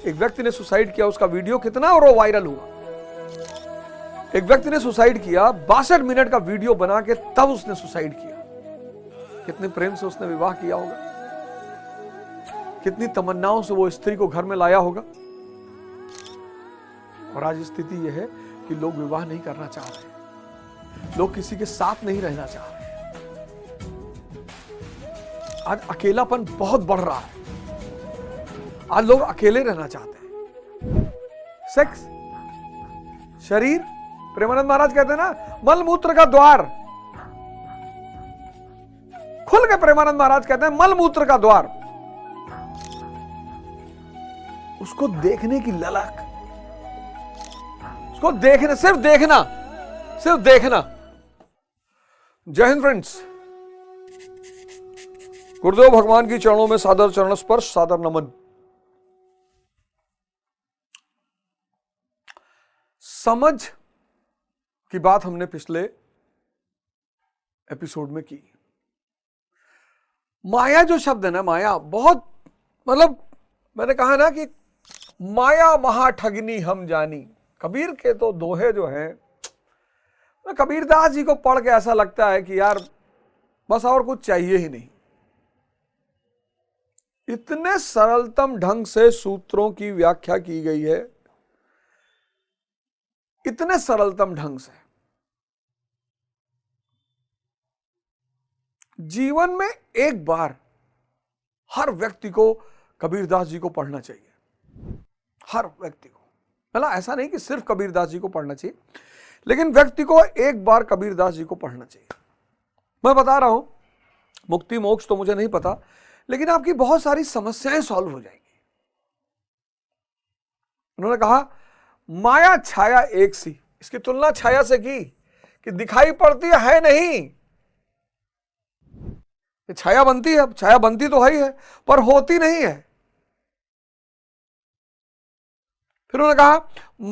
एक व्यक्ति ने सुसाइड किया, उसका वीडियो कितना और वो वायरल हुआ। एक व्यक्ति ने सुसाइड किया, 62 मिनट का वीडियो बना के तब उसने सुसाइड किया। कितने प्रेम से उसने विवाह किया होगा, कितनी तमन्नाओं से वो स्त्री को घर में लाया होगा। और आज स्थिति यह है कि लोग विवाह नहीं करना चाह रहे, लोग किसी के साथ नहीं रहना चाह रहे। आज अकेलापन बहुत बढ़ रहा है, आज लोग अकेले रहना चाहते हैं। सेक्स, शरीर, प्रेमानंद महाराज कहते हैं ना, मल मूत्र का द्वार। खुल के प्रेमानंद महाराज कहते हैं मल मूत्र का द्वार। उसको देखने की ललक, उसको देखने, सिर्फ देखना, सिर्फ देखना। जय हिंद फ्रेंड्स, गुरुदेव भगवान की चरणों में सादर चरण स्पर्श, सादर नमन। समझ की बात हमने पिछले एपिसोड में की। माया जो शब्द है ना, माया बहुत, मतलब मैंने कहा ना कि माया महा ठगनी हम जानी। कबीर के तो दोहे जो हैं, कबीरदास जी को पढ़ के ऐसा लगता है कि यार बस और कुछ चाहिए ही नहीं। इतने सरलतम ढंग से सूत्रों की व्याख्या की गई है, इतने सरलतम ढंग से। जीवन में एक बार हर व्यक्ति को कबीरदास जी को पढ़ना चाहिए, हर व्यक्ति को। मतलब ऐसा नहीं कि सिर्फ कबीरदास जी को पढ़ना चाहिए, लेकिन व्यक्ति को एक बार कबीरदास जी को पढ़ना चाहिए। मैं बता रहा हूं, मुक्ति मोक्ष तो मुझे नहीं पता, लेकिन आपकी बहुत सारी समस्याएं सॉल्व हो जाएंगी। उन्होंने कहा माया छाया एक सी, इसकी तुलना छाया से की कि दिखाई पड़ती है नहीं, छाया बनती है, छाया बनती तो है ही है, पर होती नहीं है। फिर उन्होंने कहा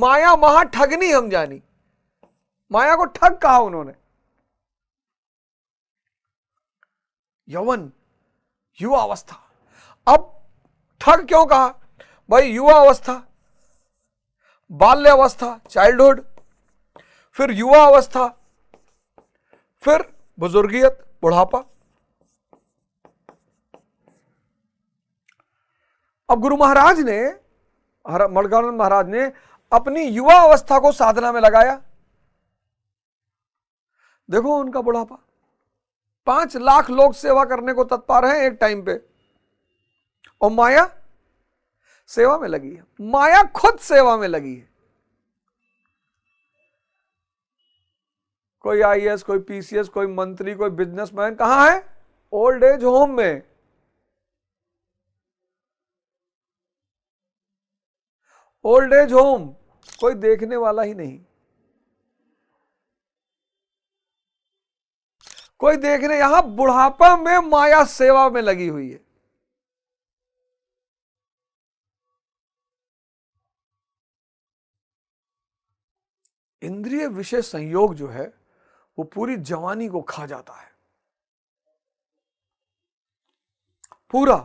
माया महा ठगनी हम जानी, माया को ठग कहा उन्होंने। यौवन, युवा अवस्था। अब ठग क्यों कहा भाई? युवा अवस्था, बाल्य अवस्था, चाइल्डहुड, फिर युवा अवस्था, फिर बुजुर्गियत, बुढ़ापा। अब गुरु महाराज ने, मणिकानंद महाराज ने अपनी युवा अवस्था को साधना में लगाया। देखो उनका बुढ़ापा, 5 लाख लोग सेवा करने को तत्पर हैं एक टाइम पे, और माया सेवा में लगी है, माया खुद सेवा में लगी है। कोई आईएएस, कोई पीसीएस, कोई मंत्री, कोई बिजनेसमैन कहां है? ओल्ड एज होम में। ओल्ड एज होम, कोई देखने वाला ही नहीं, कोई देखने, यहां बुढ़ापा में माया सेवा में लगी हुई है। इंद्रिय विषय संयोग जो है वो पूरी जवानी को खा जाता है, पूरा।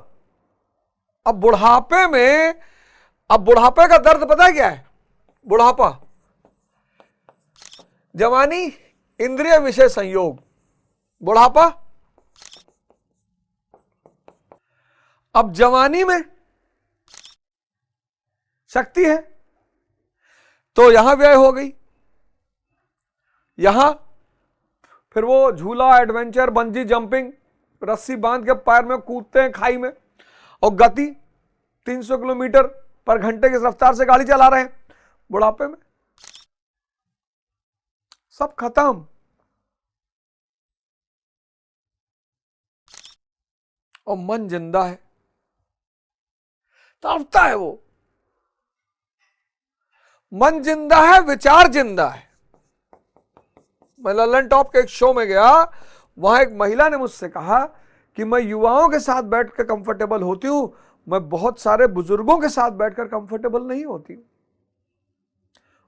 अब बुढ़ापे में, अब बुढ़ापे का दर्द पता है क्या है? बुढ़ापा, जवानी, इंद्रिय विषय संयोग, बुढ़ापा। अब जवानी में शक्ति है तो यहां व्यय हो गई, यहां फिर वो झूला, एडवेंचर, बंजी जंपिंग, रस्सी बांध के पैर में कूदते हैं खाई में, और गति 300 किलोमीटर पर घंटे की रफ्तार से गाड़ी चला रहे हैं। बुढ़ापे में सब खत्म। और मन जिंदा है, तड़पता है वो। मन जिंदा है, विचार जिंदा है। मैं ललन टॉप के एक शो में गया, वहां एक महिला ने मुझसे कहा कि मैं युवाओं के साथ बैठकर कंफर्टेबल होती हूं, मैं बहुत सारे बुजुर्गों के साथ बैठकर कंफर्टेबल नहीं होती हूं।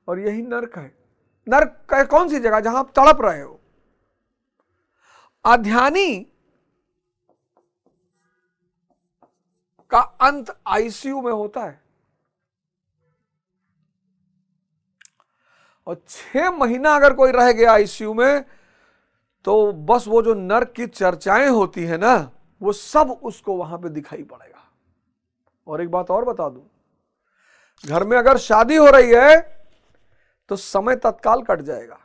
और यही नर्क है। नर्क कौन सी जगह? जहां आप तड़प रहे हो। अध्यानी का अंत आईसीयू में होता है। और 6 महीना अगर कोई रह गया आईसीयू में, तो बस वो जो नर्क की चर्चाएं होती है ना, वो सब उसको वहां पे दिखाई पड़ेगा। और एक बात और बता दूं, घर में अगर शादी हो रही है तो समय तत्काल कट जाएगा,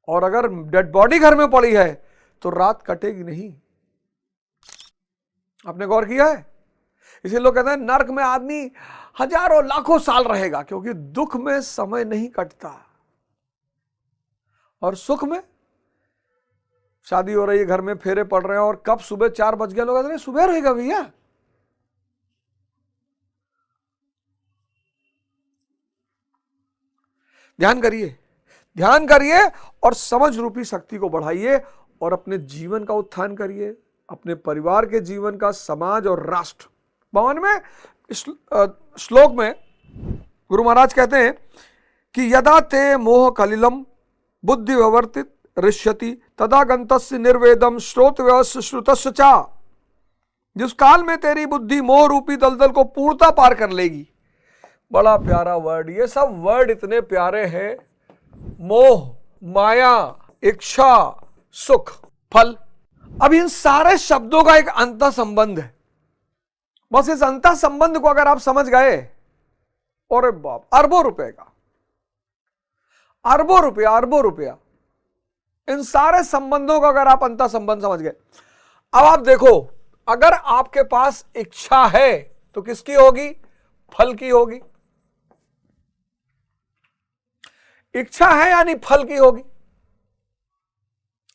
और अगर डेड बॉडी घर में पड़ी है तो रात कटेगी नहीं। आपने गौर किया है? इसीलिए लोग कहते हैं नर्क में आदमी हजारों लाखों साल रहेगा, क्योंकि दुख में समय नहीं कटता, और सुख में शादी हो रही है, घर में फेरे पड़ रहे हैं, और कब सुबह 4 बज गए, लोग कहते हैं सुबह रहेगा भैया। ध्यान करिए, ध्यान करिए और समझ रूपी शक्ति को बढ़ाइए, और अपने जीवन का उत्थान करिए, अपने परिवार के जीवन का, समाज और राष्ट्र। 52वें श्लोक में गुरु महाराज कहते हैं कि यदा ते मोह कलिलम बुद्धि विवर्तित ऋष्यति तदा गंतस्य निर्वेदम श्रोतव्यस्य श्रुतस्य चा। जिस काल में तेरी बुद्धि मोह रूपी दलदल को पूर्णता पार कर लेगी। बड़ा प्यारा वर्ड, ये सब वर्ड इतने प्यारे हैं। मोह, माया, इच्छा, सुख, फल। अब इन सारे शब्दों का एक अंतर संबंध है। बस इस अंतर संबंध को अगर आप समझ गए, और बाप, अरबों रुपए का, अरबों रुपया, इन सारे संबंधों का अगर आप अंतर संबंध समझ गए। अब आप देखो, अगर आपके पास इच्छा है तो किसकी होगी? फल की होगी। इच्छा है यानी फल की होगी।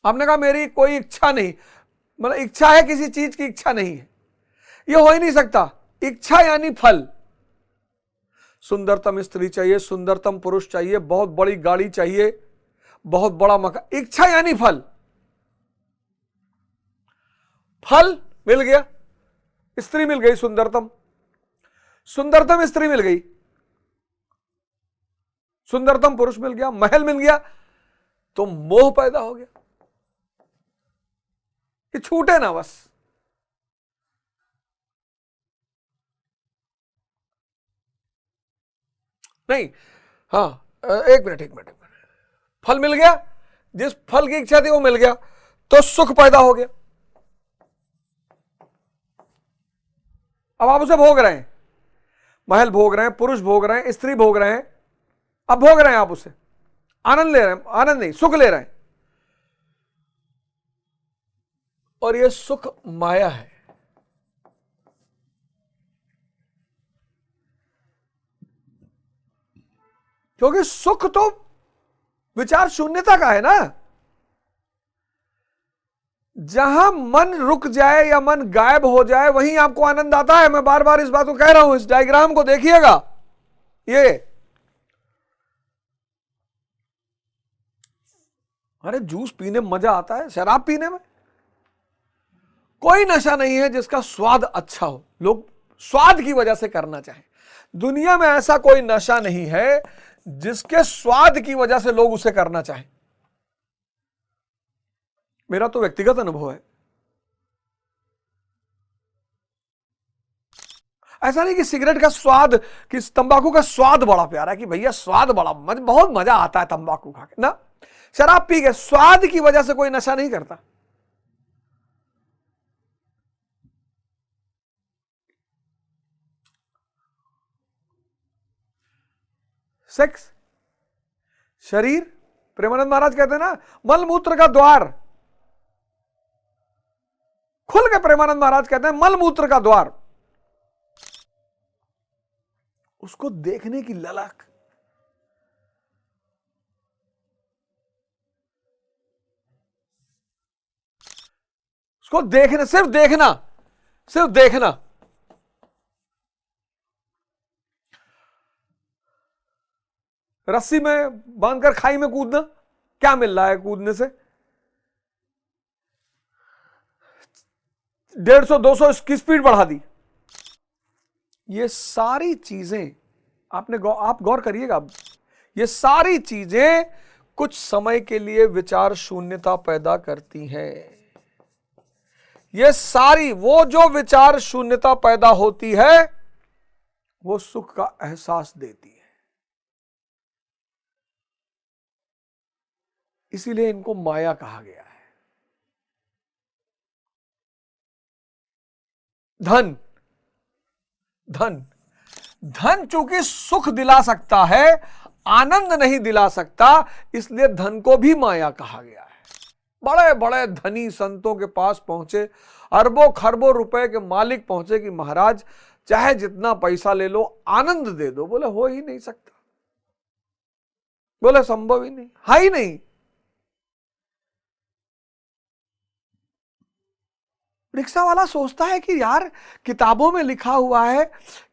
आपने कहा मेरी कोई इच्छा नहीं, मतलब इच्छा है, किसी चीज की इच्छा नहीं है, यह हो ही नहीं सकता। इच्छा यानी फल। सुंदरतम स्त्री चाहिए, सुंदरतम पुरुष चाहिए, बहुत बड़ी गाड़ी चाहिए, बहुत बड़ा मकान, इच्छा यानी फल। फल मिल गया, स्त्री मिल गई सुंदरतम, सुंदरतम स्त्री मिल गई, सुंदरतम पुरुष मिल गया, महल मिल गया, तो मोह पैदा हो गया कि छूटे ना बस। नहीं, हाँ, एक मिनट। फल मिल गया, जिस फल की इच्छा थी वो मिल गया, तो सुख पैदा हो गया। अब आप उसे भोग रहे हैं, महल भोग रहे हैं, पुरुष भोग रहे हैं, स्त्री भोग रहे हैं, अब भोग रहे हैं आप उसे, आनंद ले रहे हैं, आनंद नहीं, सुख ले रहे हैं, और यह सुख माया है। क्योंकि सुख तो विचार शून्यता का है ना। जहां मन रुक जाए या मन गायब हो जाए वहीं आपको आनंद आता है। मैं बार बार इस बात को कह रहा हूं, इस डायग्राम को देखिएगा। ये अरे जूस पीने में मजा आता है, शराब पीने में कोई नशा नहीं है जिसका स्वाद अच्छा हो, लोग स्वाद की वजह से करना चाहें। दुनिया में ऐसा कोई नशा नहीं है जिसके स्वाद की वजह से लोग उसे करना चाहें। मेरा तो व्यक्तिगत अनुभव है। ऐसा नहीं कि सिगरेट का स्वाद, कि तंबाकू का स्वाद बड़ा प्यारा है, कि भैया स्वाद बड़ा बहुत मजा आता है तंबाकू खा के ना। शराब पी के स्वाद की वजह से कोई नशा नहीं करता। सेक्स, शरीर, प्रेमानंद महाराज कहते हैं ना, मल मूत्र का द्वार। खुल के प्रेमानंद महाराज कहते हैं मल मूत्र का द्वार। उसको देखने की ललक, उसको देखना, सिर्फ देखना, सिर्फ देखना। रस्सी में बांधकर खाई में कूदना, क्या मिल रहा है कूदने से? 150-200 की स्पीड बढ़ा दी। ये सारी चीजें आप गौर करिएगा, ये सारी चीजें कुछ समय के लिए विचार शून्यता पैदा करती हैं। ये सारी, वो जो विचार शून्यता पैदा होती है वो सुख का एहसास देती है। इसीलिए इनको माया कहा गया है। धन धन धन चूंकि सुख दिला सकता है, आनंद नहीं दिला सकता, इसलिए धन को भी माया कहा गया है। बड़े बड़े धनी संतों के पास पहुंचे, अरबों खरबों रुपए के मालिक पहुंचे कि महाराज चाहे जितना पैसा ले लो, आनंद दे दो। बोले हो ही नहीं सकता, बोले संभव ही नहीं, है ही नहीं। रिक्शा वाला सोचता है कि यार किताबों में लिखा हुआ है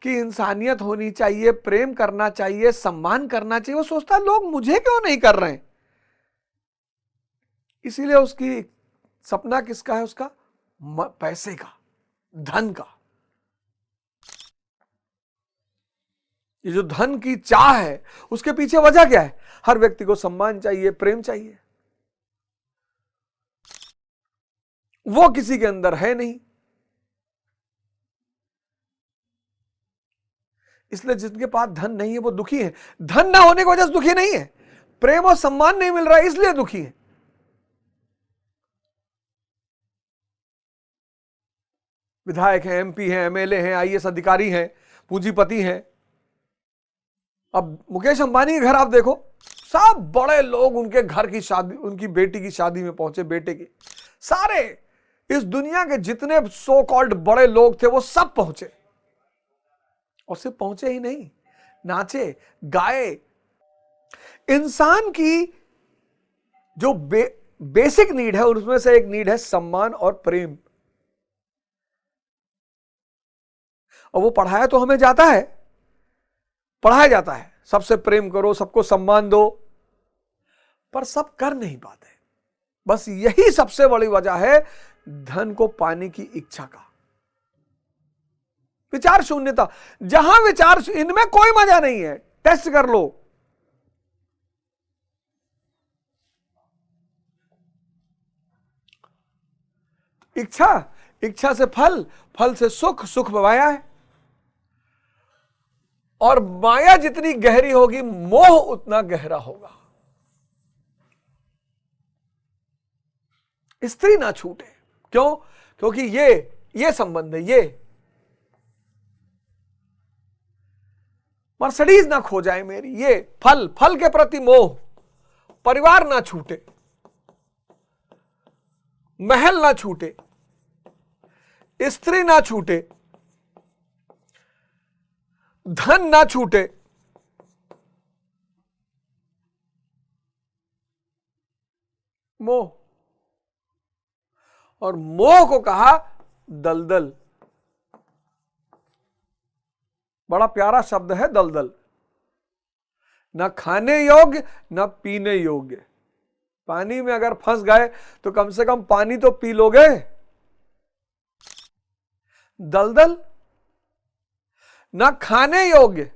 कि इंसानियत होनी चाहिए, प्रेम करना चाहिए, सम्मान करना चाहिए। वो सोचता है लोग मुझे क्यों नहीं कर रहे हैं। इसीलिए उसकी सपना किसका है? उसका पैसे का, धन का। ये जो धन की चाह है, उसके पीछे वजह क्या है? हर व्यक्ति को सम्मान चाहिए, प्रेम चाहिए। वो किसी के अंदर है नहीं। इसलिए जिनके पास धन नहीं है वो दुखी है। धन ना होने की वजह से दुखी नहीं है, प्रेम और सम्मान नहीं मिल रहा है इसलिए दुखी है। विधायक हैं, एमपी हैं, एमएलए हैं, आईएएस अधिकारी हैं, पूंजीपति हैं। अब मुकेश अंबानी के घर आप देखो, सब बड़े लोग उनके घर की शादी, उनकी बेटी की शादी में पहुंचे, बेटे की। सारे इस दुनिया के जितने सो कॉल्ड बड़े लोग थे वो सब पहुंचे। और सिर्फ पहुंचे ही नहीं, नाचे गाए। इंसान की जो बेसिक नीड है उसमें से एक नीड है सम्मान और प्रेम। और वो पढ़ाया तो हमें जाता है, पढ़ाया जाता है सबसे प्रेम करो, सबको सम्मान दो, पर सब कर नहीं पाते। बस यही सबसे बड़ी वजह है धन को पाने की इच्छा का। विचार शून्यता, जहां विचार, इनमें कोई मजा नहीं है। टेस्ट कर लो। इच्छा, इच्छा से फल, फल से सुख, सुख माया है। और माया जितनी गहरी होगी, मोह उतना गहरा होगा। स्त्री ना छूटे, क्यों? क्योंकि ये संबंध है, ये मर्सिडीज ना खो जाए मेरी, ये फल, फल के प्रति मोह। परिवार ना छूटे, महल ना छूटे, स्त्री ना छूटे, धन ना छूटे। मोह, और मोह को कहा दलदल। बड़ा प्यारा शब्द है दलदल। न खाने योग्य न पीने योग्य। पानी में अगर फंस गए तो कम से कम पानी तो पी लोगे। दलदल, न खाने योग्य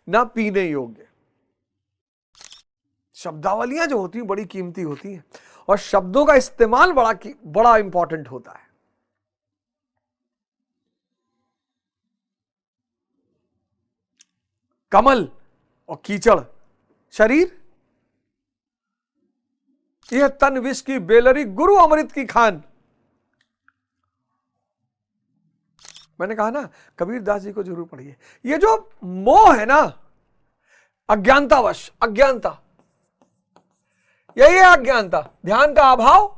न पीने योग्य। शब्दावलियां जो होती हैं बड़ी कीमती होती हैं, और शब्दों का इस्तेमाल बड़ा इंपॉर्टेंट होता है। कमल और कीचड़, शरीर, यह तन विष की बेलरी, गुरु अमृत की खान। मैंने कहा ना, कबीरदास जी को जरूर पढ़िए। ये जो मोह है ना, अज्ञानतावश, अज्ञानता, यही है अज्ञानता। ध्यान का अभाव,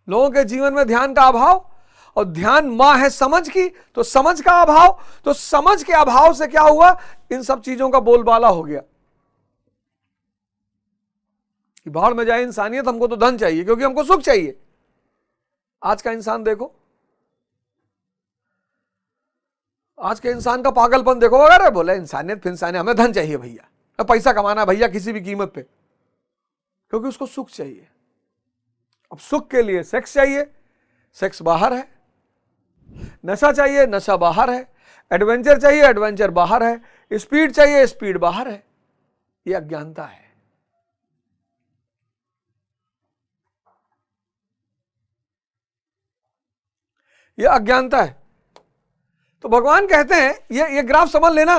लोगों के जीवन में ध्यान का अभाव। और ध्यान मां है समझ की, तो समझ का अभाव। तो समझ के अभाव से क्या हुआ? इन सब चीजों का बोलबाला हो गया कि बाहर में जाए इंसानियत, हमको तो धन चाहिए क्योंकि हमको सुख चाहिए। आज का इंसान देखो, आज के इंसान का पागलपन देखो। अगर बोले इंसानियत फिर इंसानियत, हमें धन चाहिए भैया, पैसा कमाना भैया किसी भी कीमत पे, क्योंकि उसको सुख चाहिए। अब सुख के लिए सेक्स चाहिए, सेक्स बाहर है। नशा चाहिए, नशा बाहर है। एडवेंचर चाहिए, एडवेंचर बाहर है। स्पीड चाहिए, स्पीड बाहर है। यह अज्ञानता है। यह अज्ञानता है। तो भगवान कहते हैं, ये ग्राफ समझ लेना,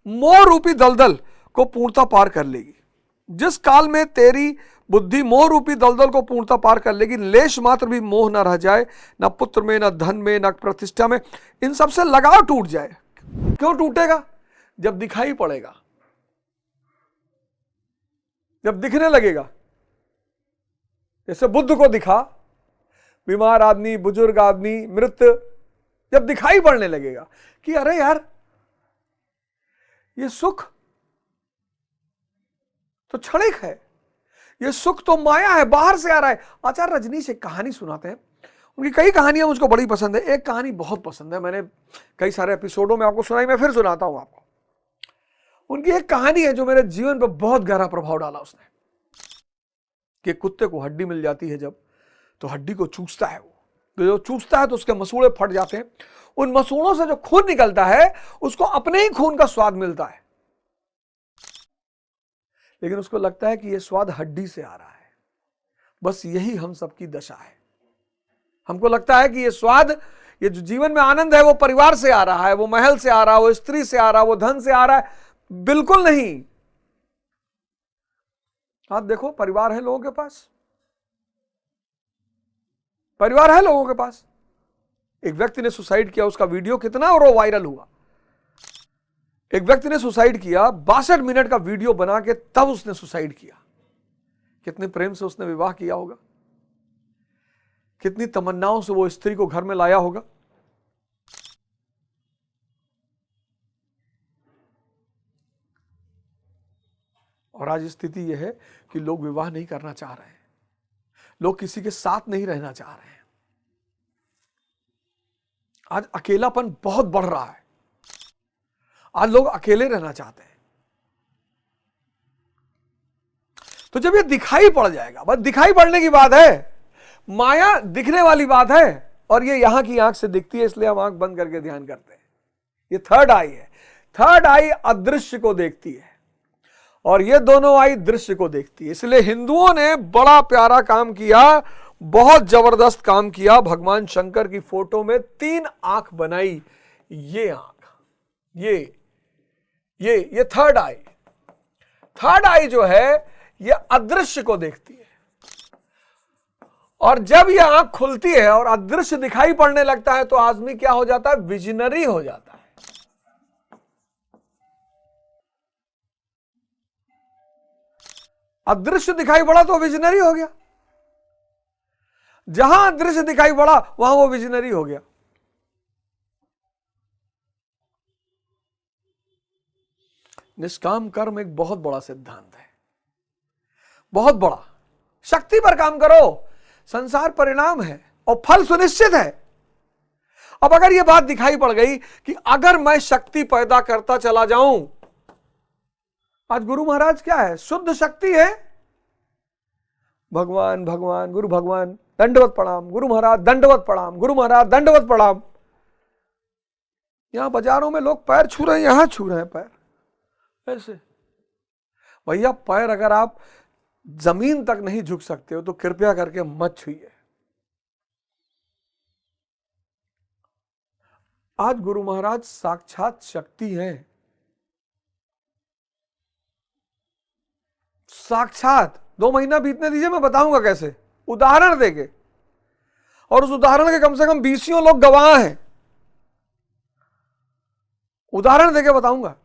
मोह रूपी दलदल को पूर्णता पार कर लेगी। जिस काल में तेरी बुद्धि मोह रूपी दलदल को पूर्णता पार कर लेगी, लेश मात्र भी मोह न रह जाए, न पुत्र में, न धन में, न प्रतिष्ठा में, इन सब से लगाव टूट जाए। क्यों टूटेगा? जब दिखाई पड़ेगा, जब दिखने लगेगा। जैसे बुद्ध को दिखा, बीमार आदमी, बुजुर्ग आदमी, मृत, जब दिखाई पड़ने लगेगा कि अरे यार ये सुख तो क्षणिक है, ये सुख तो माया है, बाहर से आ रहा है। आचार्य रजनीश एक कहानी सुनाते हैं, उनकी कई कहानियां मुझको बड़ी पसंद है। एक कहानी बहुत पसंद है, मैंने कई सारे एपिसोडों में आपको सुनाई, मैं फिर सुनाता हूं आपको। उनकी एक कहानी है जो मेरे जीवन पर बहुत गहरा प्रभाव डाला उसने, कि कुत्ते को हड्डी मिल जाती है जब, तो हड्डी को चूसता है वो, तो जो चूसता है तो उसके मसूड़े फट जाते हैं। उन मसूड़ों से जो खून निकलता है उसको अपने ही खून का स्वाद मिलता है, लेकिन उसको लगता है कि यह स्वाद हड्डी से आ रहा है। बस यही हम सबकी दशा है। हमको लगता है कि यह स्वाद, ये जो जीवन में आनंद है वो परिवार से आ रहा है, वो महल से आ रहा है, वो स्त्री से आ रहा है, वो धन से आ रहा है। बिल्कुल नहीं। आप देखो, परिवार है लोगों के पास, परिवार है लोगों के पास। एक व्यक्ति ने सुसाइड किया, उसका वीडियो कितना और वो वायरल हुआ। एक व्यक्ति ने सुसाइड किया, 62 मिनट का वीडियो बना के तब उसने सुसाइड किया। कितने प्रेम से उसने विवाह किया होगा, कितनी तमन्नाओं से वो स्त्री को घर में लाया होगा। और आज स्थिति यह है कि लोग विवाह नहीं करना चाह रहे हैं, लोग किसी के साथ नहीं रहना चाह रहे हैं। आज अकेलापन बहुत बढ़ रहा है, आज लोग अकेले रहना चाहते हैं। तो जब ये दिखाई पड़ जाएगा, बस दिखाई पड़ने की बात है, माया दिखने वाली बात है, और ये यहां की आंख से दिखती है, इसलिए हम आंख बंद करके ध्यान करते हैं। ये थर्ड आई है। थर्ड आई अदृश्य को देखती है और ये दोनों आई दृश्य को देखती है। इसलिए हिंदुओं ने बड़ा प्यारा काम किया, बहुत जबरदस्त काम किया। भगवान शंकर की फोटो में 3 आंख बनाई। ये आंख, ये थर्ड आई। थर्ड आई जो है ये अदृश्य को देखती है, और जब यह आंख खुलती है और अदृश्य दिखाई पड़ने लगता है तो आदमी क्या हो जाता है? विजनरी हो जाता है। अदृश्य दिखाई पड़ा तो विजनरी हो गया। जहां अदृश्य दिखाई पड़ा वहां वो विजनरी हो गया। निष्काम कर्म एक बहुत बड़ा सिद्धांत है, बहुत बड़ा। शक्ति पर काम करो, संसार परिणाम है और फल सुनिश्चित है। अब अगर यह बात दिखाई पड़ गई कि अगर मैं शक्ति पैदा करता चला जाऊं, आज गुरु महाराज क्या है? शुद्ध शक्ति है। भगवान भगवान, गुरु भगवान, दंडवत प्रणाम, गुरु महाराज दंडवत प्रणाम, गुरु महाराज दंडवत प्रणाम। यहां बाजारों में लोग पैर छू रहे हैं, यहां छू रहे हैं पैर ऐसे। भैया पैर अगर आप जमीन तक नहीं झुक सकते हो तो कृपया करके मत छूइए। आज गुरु महाराज साक्षात शक्ति हैं, साक्षात। 2 महीना बीतने दीजिए, मैं बताऊंगा कैसे, उदाहरण देके, और उस उदाहरण के कम से कम 20 लोग गवाह हैं। उदाहरण देके बताऊंगा।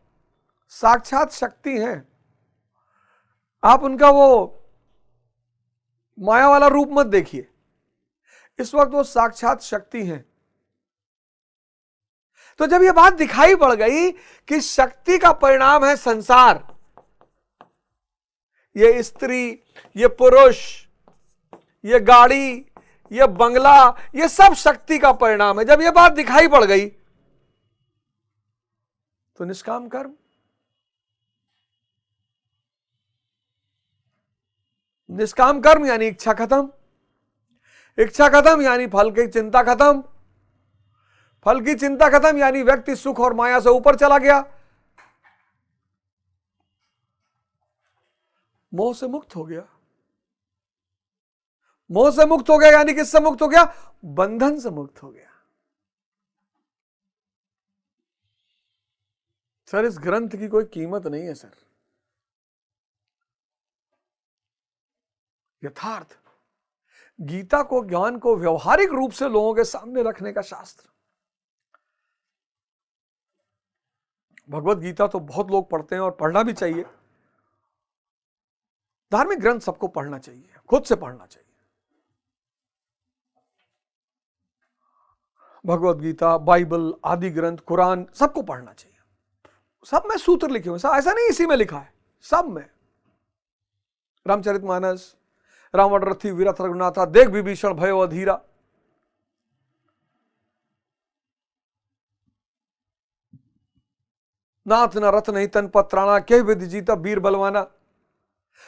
साक्षात शक्ति हैं। आप उनका वो माया वाला रूप मत देखिए, इस वक्त वो साक्षात शक्ति हैं। तो जब ये बात दिखाई पड़ गई कि शक्ति का परिणाम है संसार, ये स्त्री, ये पुरुष, ये गाड़ी, ये बंगला, ये सब शक्ति का परिणाम है, जब ये बात दिखाई पड़ गई तो निष्काम कर्म, निष्काम कर्म यानी इच्छा खत्म। इच्छा खत्म यानी फल की चिंता खत्म। फल की चिंता खत्म यानी व्यक्ति सुख और माया से ऊपर चला गया, मोह से मुक्त हो गया। मोह से मुक्त हो गया यानी किससे मुक्त हो गया? बंधन से मुक्त हो गया। सर इस ग्रंथ की कोई कीमत नहीं है सर, यथार्थ, गीता को, ज्ञान को व्यवहारिक रूप से लोगों के सामने रखने का शास्त्र। भगवत गीता तो बहुत लोग पढ़ते हैं और पढ़ना भी चाहिए। धार्मिक ग्रंथ सबको पढ़ना चाहिए, खुद से पढ़ना चाहिए। भगवत गीता, बाइबल, आदि ग्रंथ, कुरान सबको पढ़ना चाहिए। सब में सूत्र लिखे हुए, ऐसा नहीं इसी में लिखा है, सब में। रामचरितमानस, रावण रथी वीरथ रघुनाथा, देख विभीषण भयो अधीरा। नाथ न रथ नहीं तन पत्राना, के विधि जीता वीर बलवाना।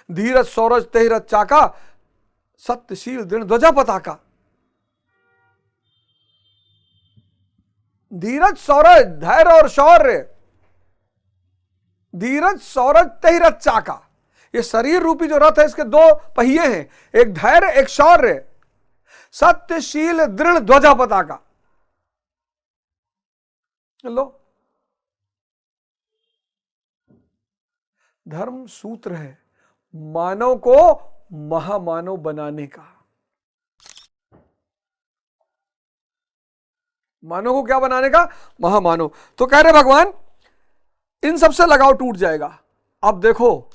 धीरज सौरज तेहरज चाका, सत्यशील दृढ़ ध्वजा पताका। धीरज सौरज, धैर्य और शौर्य, धीरज सौरज तेहरज चाका। ये शरीर रूपी जो रथ है, इसके दो पहिए हैं, एक धैर्य एक शौर्य। सत्यशील दृढ़ ध्वजा पताका। लो, धर्म सूत्र है मानव को महामानव बनाने का। मानव को क्या बनाने का? महामानव। तो कह रहे भगवान इन सबसे लगाव टूट जाएगा। अब देखो,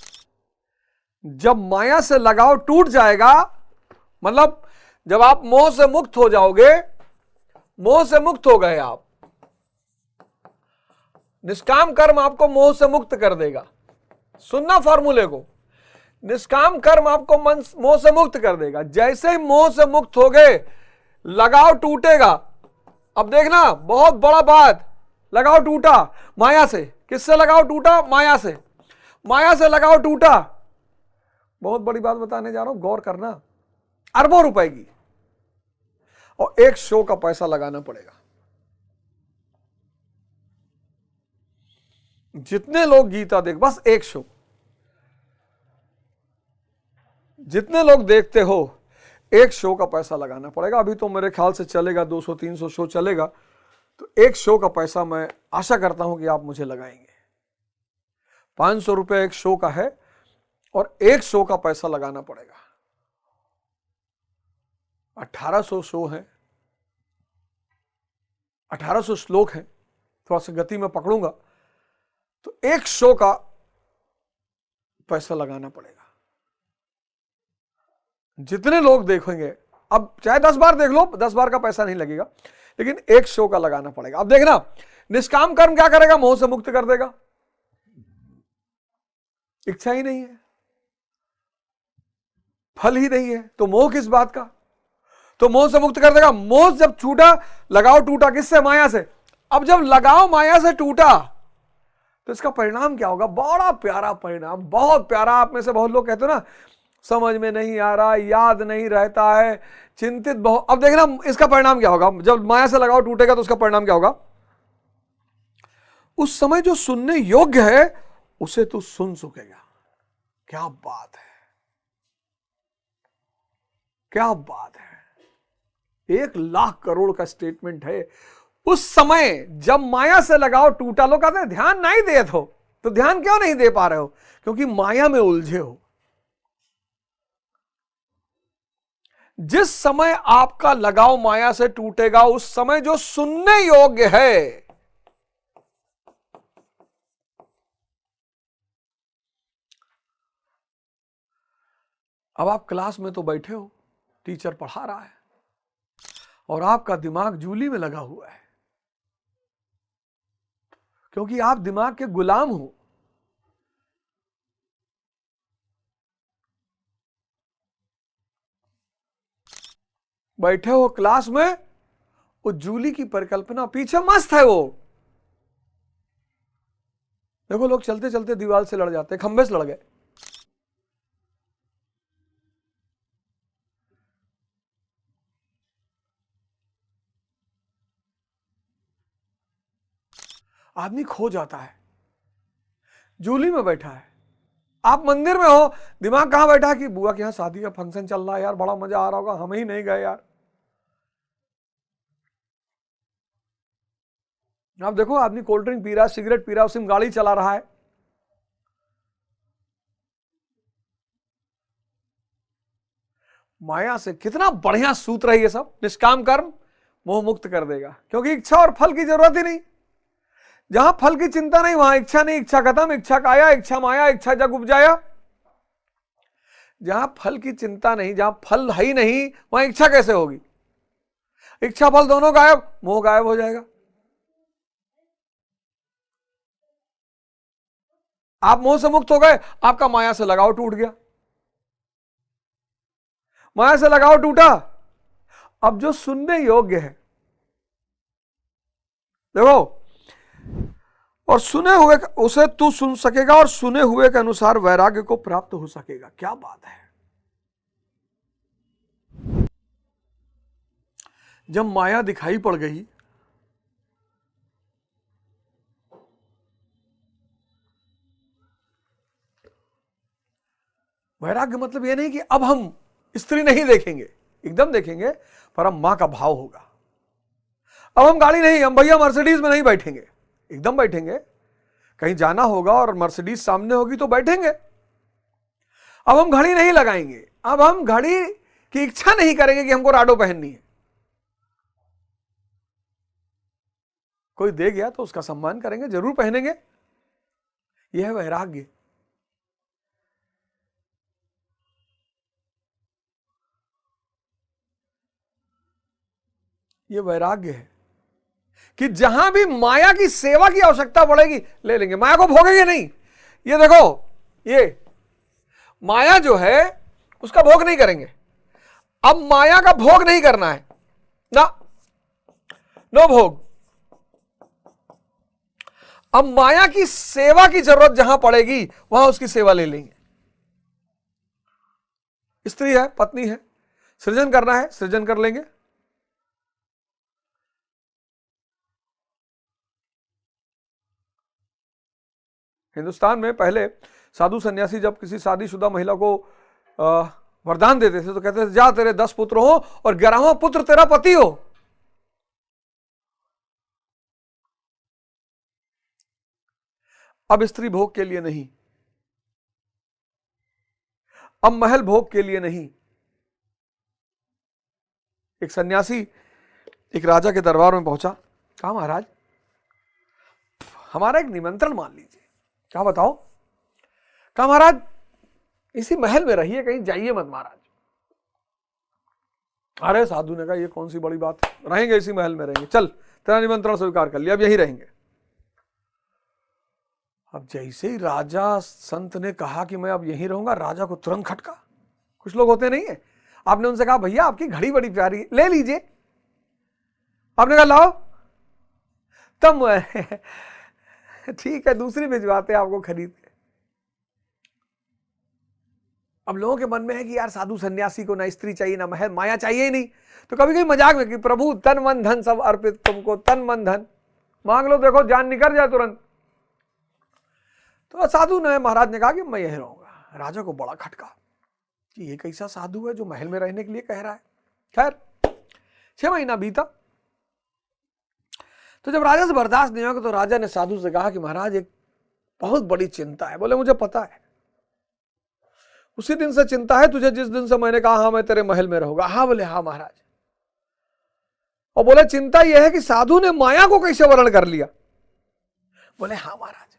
जब माया से लगाव टूट जाएगा, मतलब जब आप मोह से मुक्त हो जाओगे, मोह से मुक्त हो गए आप, निष्काम कर्म आपको मोह से मुक्त कर देगा। सुनना फॉर्मूले को, निष्काम कर्म आपको मोह से मुक्त कर देगा। जैसे ही मोह से मुक्त हो गए, लगाव टूटेगा। अब देखना, बहुत बड़ा बात, लगाव टूटा माया से। किससे लगाव टूटा? माया से। माया से लगाव टूटा। बहुत बड़ी बात बताने जा रहा हूं, गौर करना। अरबों रुपए की, और एक शो का पैसा लगाना पड़ेगा। जितने लोग गीता देख, बस एक शो, जितने लोग देखते हो, एक शो का पैसा लगाना पड़ेगा। अभी तो मेरे ख्याल से चलेगा 200-300 शो चलेगा, तो एक शो का पैसा मैं आशा करता हूं कि आप मुझे लगाएंगे। 500 रुपए एक शो का है, और एक शो का पैसा लगाना पड़ेगा। 1800 शो है, 1800 श्लोक है, थोड़ा सा गति में पकड़ूंगा, तो एक शो का पैसा लगाना पड़ेगा। जितने लोग देखेंगे, अब चाहे 10 बार देख लो, 10 बार का पैसा नहीं लगेगा, लेकिन एक शो का लगाना पड़ेगा। अब देखना, निष्काम कर्म क्या करेगा? मोह से मुक्त कर देगा। इच्छा ही नहीं है, फल ही नहीं है, तो मोह किस बात का? तो मोह से मुक्त कर देगा। मोह जब छूटा, लगाव टूटा, किससे? माया से। अब जब लगाव माया से टूटा, तो इसका परिणाम क्या होगा? बड़ा प्यारा परिणाम, बहुत प्यारा। आप में से बहुत लोग कहते हो ना, समझ में नहीं आ रहा, याद नहीं रहता है, चिंतित बहुत। अब देखना इसका परिणाम क्या होगा। जब माया से लगाव टूटेगा तो उसका परिणाम क्या होगा? उस समय जो सुनने योग्य है उसे तू सुन सकेगा। क्या बात है, क्या बात है। 1,00,000 करोड़ का स्टेटमेंट है। उस समय जब माया से लगाव टूटा, लोग कहते हैं ध्यान नहीं दे तो ध्यान क्यों नहीं दे पा रहे हो? क्योंकि माया में उलझे हो। जिस समय आपका लगाव माया से टूटेगा, उस समय जो सुनने योग्य है, अब आप क्लास में तो बैठे हो, टीचर पढ़ा रहा है और आपका दिमाग जूली में लगा हुआ है, क्योंकि आप दिमाग के गुलाम हो। बैठे हो क्लास में, वो जूली की परिकल्पना पीछे मस्त है। वो देखो, लोग चलते चलते दीवार से लड़ जाते, खंबे से लड़ गए। आदमी खो जाता है, जूली में बैठा है। आप मंदिर में हो, दिमाग कहां बैठा कि बुआ के यहां शादी का फंक्शन चल रहा है यार, बड़ा मजा आ रहा होगा, हम ही नहीं गए यार। आप देखो, आदमी कोल्ड ड्रिंक पी रहा है, सिगरेट पी रहा है, उसी में गाड़ी चला रहा है। माया से कितना बढ़िया सूत्र है ये सब। निष्काम कर्म मोह मुक्त कर देगा, क्योंकि इच्छा और फल की जरूरत ही नहीं। जहां फल की चिंता नहीं वहां इच्छा नहीं, इच्छा खत्म, इच्छा काया, इच्छा माया, इच्छा जग उपजाया। जहां फल की चिंता नहीं, जहां फल है ही नहीं, वहां इच्छा कैसे होगी? इच्छा फल दोनों गायब, मोह गायब हो जाएगा। आप मोह से मुक्त हो गए, आपका माया से लगाव टूट गया। माया से लगाव टूटा, अब जो सुनने योग्य है, देखो, और सुने हुए उसे तू सुन सकेगा और सुने हुए के अनुसार वैराग्य को प्राप्त हो सकेगा। क्या बात है। जब माया दिखाई पड़ गई, वैराग्य मतलब यह नहीं कि अब हम स्त्री नहीं देखेंगे, एकदम देखेंगे, पर हम मां का भाव होगा। अब हम गाड़ी नहीं, हम भैया मर्सिडीज में नहीं बैठेंगे, एकदम बैठेंगे। कहीं जाना होगा और मर्सिडीज सामने होगी तो बैठेंगे। अब हम घड़ी नहीं लगाएंगे, अब हम घड़ी की इच्छा नहीं करेंगे कि हमको राडो पहननी है। कोई दे गया तो उसका सम्मान करेंगे, जरूर पहनेंगे। यह है वैराग्य। यह वैराग्य है कि जहां भी माया की सेवा की आवश्यकता पड़ेगी ले लेंगे, माया को भोगेंगे नहीं। ये देखो, ये माया जो है उसका भोग नहीं करेंगे। अब माया का भोग नहीं करना है ना, नो भोग। अब माया की सेवा की जरूरत जहां पड़ेगी वहां उसकी सेवा ले लेंगे। स्त्री है, पत्नी है, सृजन करना है, सृजन कर लेंगे। हिंदुस्तान में पहले साधु सन्यासी जब किसी शादीशुदा महिला को वरदान देते थे तो कहते थे, जा तेरे 10 पुत्र हो और 11वां पुत्र तेरा पति हो। अब स्त्री भोग के लिए नहीं, अब महल भोग के लिए नहीं। एक सन्यासी एक राजा के दरबार में पहुंचा, कहा महाराज हमारा एक निमंत्रण मान लीजिए। क्या बताओ? कहा महाराज इसी महल में रहिए, कहीं जाइए मत महाराज। अरे साधु ने कहा ये कौन सी बड़ी बात है, रहेंगे इसी महल में रहेंगे, चल तेरा निमंत्रण स्वीकार कर लिया, अब यहीं रहेंगे। अब जैसे ही राजा संत ने कहा कि मैं अब यहीं रहूंगा, राजा को तुरंत खटका। कुछ लोग होते नहीं है, आपने उनसे कहा भैया आपकी घड़ी बड़ी प्यारी, ले लीजिए। आपने कहा लाओ, तब ठीक है दूसरी भिजवाते आपको खरीद के। अब लोगों के मन में है कि यार साधु सन्यासी को ना स्त्री चाहिए ना महल, माया चाहिए ही नहीं। तो कभी कभी मजाक में कि प्रभु तन मन धन सब अर्पित तुमको, तन मन धन मांग लो, देखो जान निकल जाए तुरंत। तो साधु ने, महाराज ने कहा कि मैं यहीं रहूंगा। राजा को बड़ा खटका कि ये कैसा साधु है जो महल में रहने के लिए कह रहा है। खैर 6 महीना बीता, तो जब राजा से बर्दाश्त नहीं होगा तो राजा ने साधु से कहा कि महाराज एक बहुत बड़ी चिंता है। बोले मुझे पता है, उसी दिन से चिंता है तुझे जिस दिन से मैंने कहा हाँ मैं तेरे महल में रहूंगा। हाँ बोले हाँ महाराज। और बोले चिंता यह है कि साधु ने माया को कैसे वर्ण कर लिया। बोले हाँ महाराज।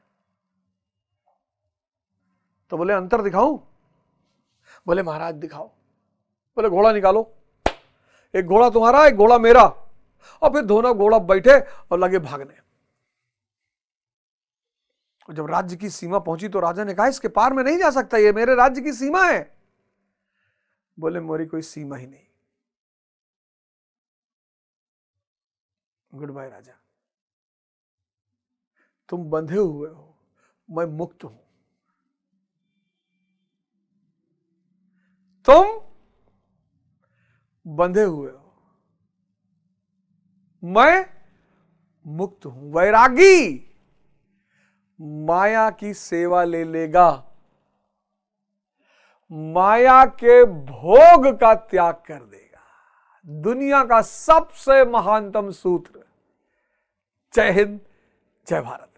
तो बोले अंतर दिखाऊं? बोले महाराज दिखाओ। बोले घोड़ा निकालो, एक घोड़ा तुम्हारा एक घोड़ा मेरा, और फिर दोनों घोड़ा बैठे और लगे भागने। और जब राज्य की सीमा पहुंची तो राजा ने कहा इसके पार में नहीं जा सकता, ये मेरे राज्य की सीमा है। बोले मेरी कोई सीमा ही नहीं। गुड बाय राजा, तुम बंधे हुए हो, मैं मुक्त हूं। तुम बंधे हुए हो, मैं मुक्त हूं। वैरागी माया की सेवा ले लेगा, माया के भोग का त्याग कर देगा। दुनिया का सबसे महानतम सूत्र। जय हिंद, जय भारत।